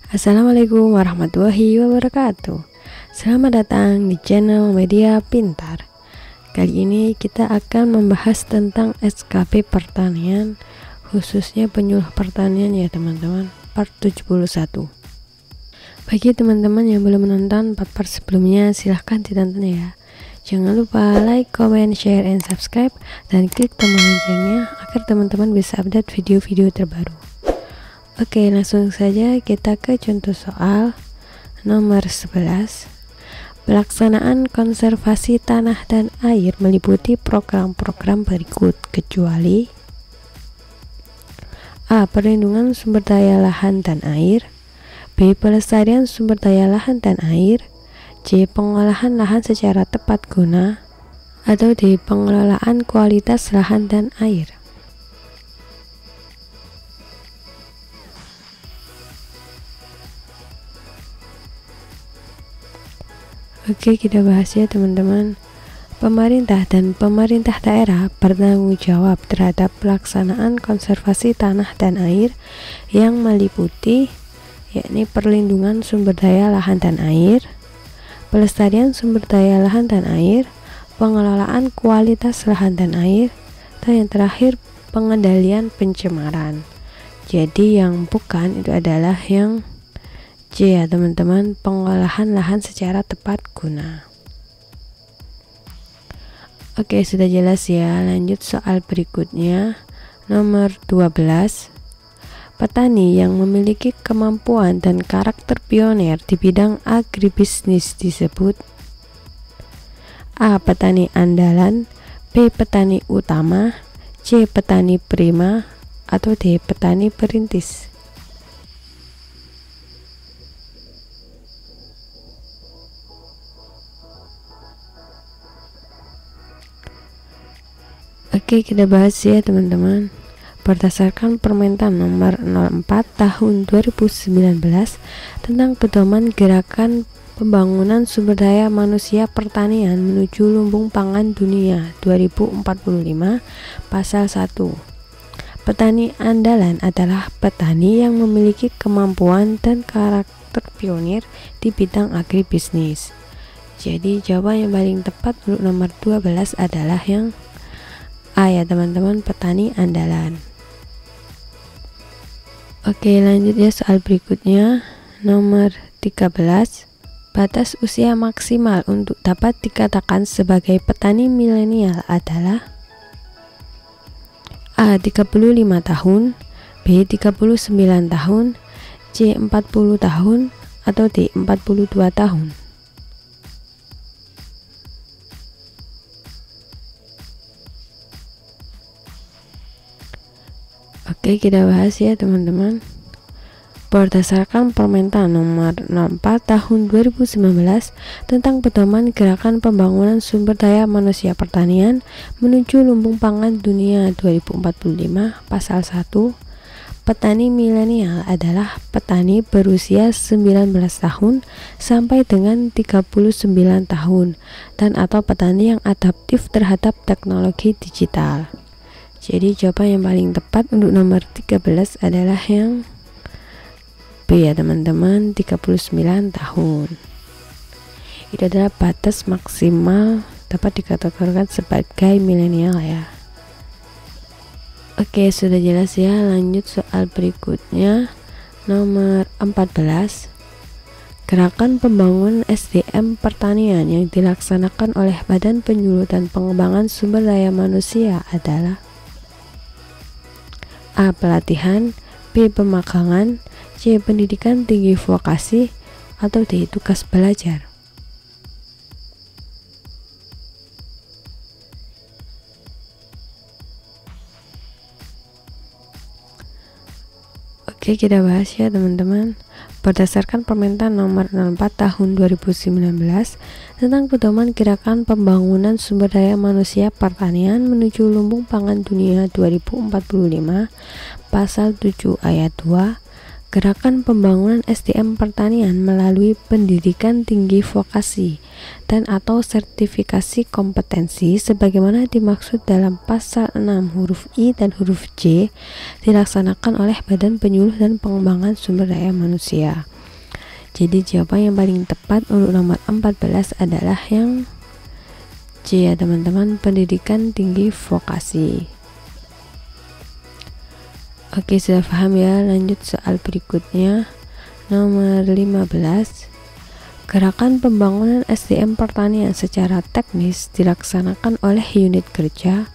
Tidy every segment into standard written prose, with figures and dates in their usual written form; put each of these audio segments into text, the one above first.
Assalamualaikum warahmatullahi wabarakatuh. Selamat datang di channel Media Pintar. Kali ini kita akan membahas tentang SKP pertanian, khususnya penyuluh pertanian ya teman-teman, part 71. Bagi teman-teman yang belum menonton part sebelumnya, silahkan ditonton ya. Jangan lupa like, comment, share, and subscribe, dan klik tombol loncengnya agar teman-teman bisa update video-video terbaru. Oke, langsung saja kita ke contoh soal nomor 11. Pelaksanaan konservasi tanah dan air meliputi program-program berikut kecuali A. Perlindungan sumber daya lahan dan air, B. Pelestarian sumber daya lahan dan air, C. Pengolahan lahan secara tepat guna, atau D. Pengelolaan kualitas lahan dan air. Oke, kita bahas ya teman-teman. Pemerintah dan pemerintah daerah bertanggung jawab terhadap pelaksanaan konservasi tanah dan air yang meliputi yakni perlindungan sumber daya lahan dan air, pelestarian sumber daya lahan dan air, pengelolaan kualitas lahan dan air, dan yang terakhir pengendalian pencemaran. Jadi yang bukan itu adalah yang C ya teman-teman, pengolahan lahan secara tepat guna. Oke, sudah jelas ya. Lanjut soal berikutnya, nomor 12. Petani yang memiliki kemampuan dan karakter pionir di bidang agribisnis disebut A. Petani andalan, B. Petani utama, C. Petani prima, atau D. Petani perintis. Oke, kita bahas ya teman-teman. Berdasarkan Permentan nomor 04 tahun 2019 tentang pedoman gerakan pembangunan sumber daya manusia pertanian menuju lumbung pangan dunia 2045, pasal 1. Petani andalan adalah petani yang memiliki kemampuan dan karakter pionir di bidang agribisnis. Jadi jawaban yang paling tepat untuk nomor 12 adalah yang A ya teman-teman, petani andalan. Oke, lanjut ya soal berikutnya, nomor 13. Batas usia maksimal untuk dapat dikatakan sebagai petani milenial adalah A. 35 tahun, B. 39 tahun, C. 40 tahun, atau D. 42 tahun. Oke, kita bahas ya teman-teman. Berdasarkan Permentan nomor 04 tahun 2019 tentang pedoman gerakan pembangunan sumber daya manusia pertanian menuju lumbung pangan dunia 2045, pasal 1, petani milenial adalah petani berusia 19 tahun sampai dengan 39 tahun dan atau petani yang adaptif terhadap teknologi digital. Jadi jawaban yang paling tepat untuk nomor 13 adalah yang B ya teman-teman, 39 tahun. Itu adalah batas maksimal dapat dikategorikan sebagai milenial ya. Oke, sudah jelas ya. Lanjut soal berikutnya, nomor 14. Gerakan pembangunan SDM pertanian yang dilaksanakan oleh Badan Penyuluh dan Pengembangan Sumber Daya Manusia adalah A. Pelatihan, B. Pemagangan, C. Pendidikan tinggi vokasi, atau D. Tugas belajar. Oke, kita bahas ya teman-teman. Berdasarkan Permentan nomor 04 tahun 2019 tentang pedoman gerakan pembangunan sumber daya manusia pertanian menuju lumbung pangan dunia 2045, pasal 7 ayat 2, gerakan pembangunan SDM pertanian melalui pendidikan tinggi vokasi dan atau sertifikasi kompetensi sebagaimana dimaksud dalam pasal 6 huruf I dan huruf J dilaksanakan oleh Badan Penyuluh dan Pengembangan Sumber Daya Manusia. Jadi jawaban yang paling tepat untuk nomor 14 adalah yang C ya teman-teman, pendidikan tinggi vokasi. Oke, sudah paham ya. Lanjut soal berikutnya, nomor 15. Gerakan pembangunan SDM pertanian secara teknis dilaksanakan oleh unit kerja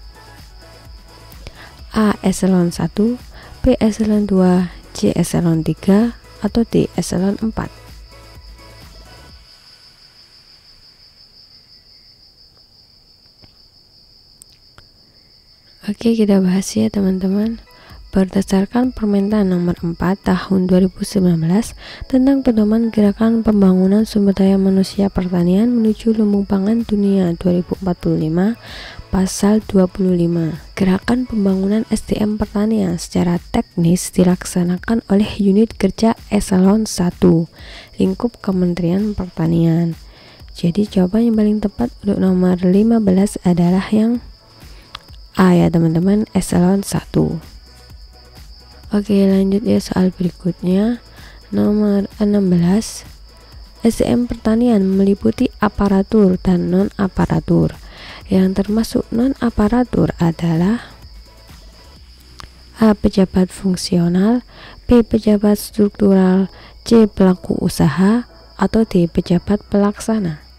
A. Eselon 1, B. Eselon 2, C. Eselon 3, atau D. Eselon 4. Oke, kita bahas ya teman-teman. Berdasarkan Permentan nomor 4 tahun 2019 tentang pedoman gerakan pembangunan sumber daya manusia pertanian menuju lumbung pangan dunia 2045, pasal 25. Gerakan pembangunan SDM pertanian secara teknis dilaksanakan oleh unit kerja Eselon 1, lingkup Kementerian Pertanian. Jadi jawaban yang paling tepat untuk nomor 15 adalah yang A ya teman-teman, Eselon 1. Oke, lanjut ya soal berikutnya, nomor 16. SDM pertanian meliputi aparatur dan non-aparatur. Yang termasuk non-aparatur adalah A. Pejabat fungsional, B. Pejabat struktural, C. Pelaku usaha, atau D. Pejabat pelaksana.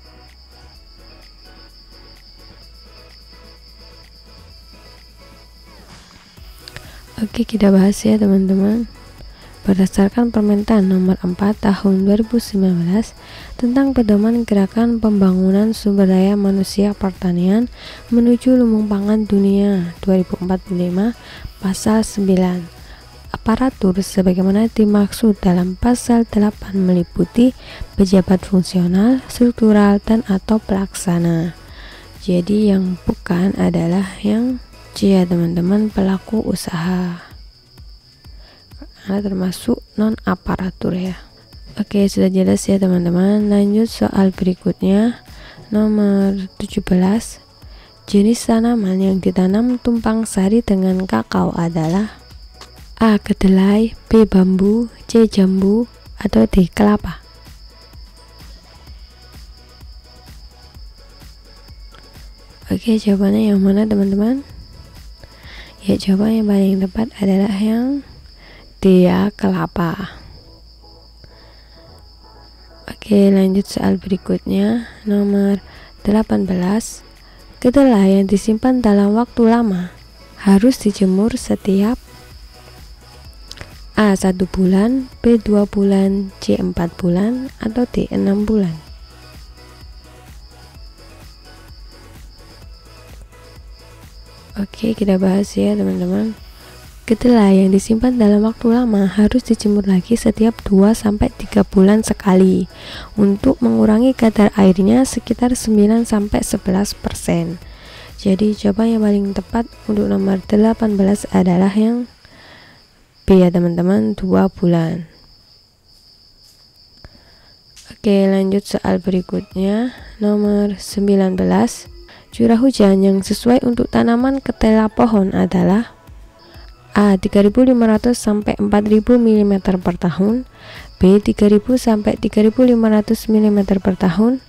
Oke, kita bahas ya teman-teman. Berdasarkan Permentan nomor 4 tahun 2019 tentang pedoman gerakan pembangunan sumber daya manusia pertanian menuju lumbung pangan dunia 2045, pasal 9. Aparatur sebagaimana dimaksud dalam pasal 8 meliputi pejabat fungsional, struktural, dan atau pelaksana. Jadi yang bukan adalah yang C ya teman-teman, pelaku usaha, karena termasuk non aparatur ya. Oke, sudah jelas ya teman-teman. Lanjut soal berikutnya, nomor 17. Jenis tanaman yang ditanam tumpang sari dengan kakao adalah A. Kedelai, B. Bambu, C. Jambu, atau D. Kelapa. Oke, jawabannya yang mana teman-teman? Ya, jawaban yang paling tepat adalah yang D ya, kelapa. Oke, lanjut soal berikutnya, nomor 18. Kedelai yang disimpan dalam waktu lama harus dijemur setiap A. 1 bulan, B. 2 bulan, C. 4 bulan, atau D. 6 bulan. Oke, kita bahas ya teman-teman. Kedelai yang disimpan dalam waktu lama harus dijemur lagi setiap 2-3 bulan sekali untuk mengurangi kadar airnya sekitar 9-11%. Jadi jawaban yang paling tepat untuk nomor 18 adalah yang B ya teman-teman, 2 bulan. Oke, lanjut soal berikutnya, nomor 19. Curah hujan yang sesuai untuk tanaman ketela pohon adalah A. 3.500 sampai 4.000 mm per tahun, B. 3.000 sampai 3.500 mm per tahun,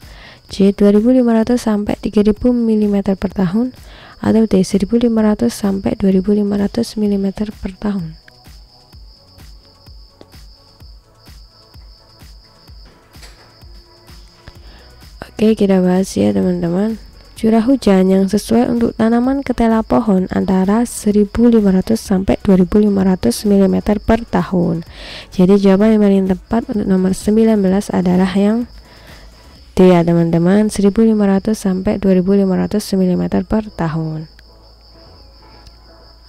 C. 2.500 sampai 3.000 mm per tahun, atau D. 1.500 sampai 2.500 mm per tahun. Oke, kita bahas ya teman-teman. Curah hujan yang sesuai untuk tanaman ketela pohon antara 1.500 sampai 2.500 mm per tahun. Jadi jawaban yang paling tepat untuk nomor 19 adalah yang D ya teman-teman, 1.500 sampai 2.500 mm per tahun.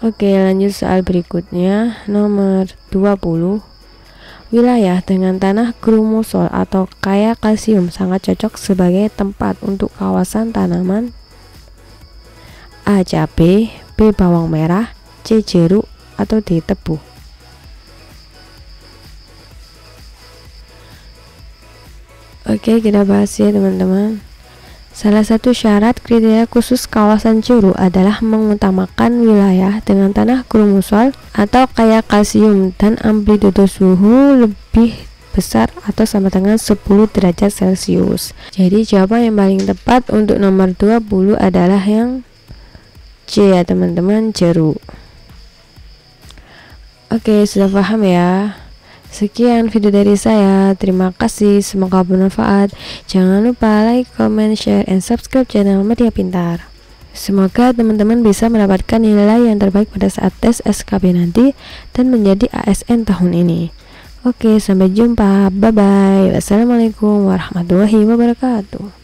Oke, lanjut soal berikutnya, nomor 20. Wilayah dengan tanah grumosol atau kaya kalsium sangat cocok sebagai tempat untuk kawasan tanaman A. Cabai, B. Bawang merah, C. Jeruk, atau D. Tebu. Oke, kita bahas ya teman-teman. Salah satu syarat kriteria khusus kawasan Curug adalah mengutamakan wilayah dengan tanah grumosol atau kaya kalsium dan amplitudo suhu lebih besar atau sama dengan 10 derajat Celcius. Jadi jawaban yang paling tepat untuk nomor 20 adalah yang C ya teman-teman, jeruk. Oke, sudah paham ya? Sekian video dari saya. Terima kasih, semoga bermanfaat. Jangan lupa like, comment, share, and subscribe channel Media Pintar. Semoga teman-teman bisa mendapatkan nilai yang terbaik pada saat tes SKB nanti dan menjadi ASN tahun ini. Oke, sampai jumpa. Bye-bye. Wassalamualaikum warahmatullahi wabarakatuh.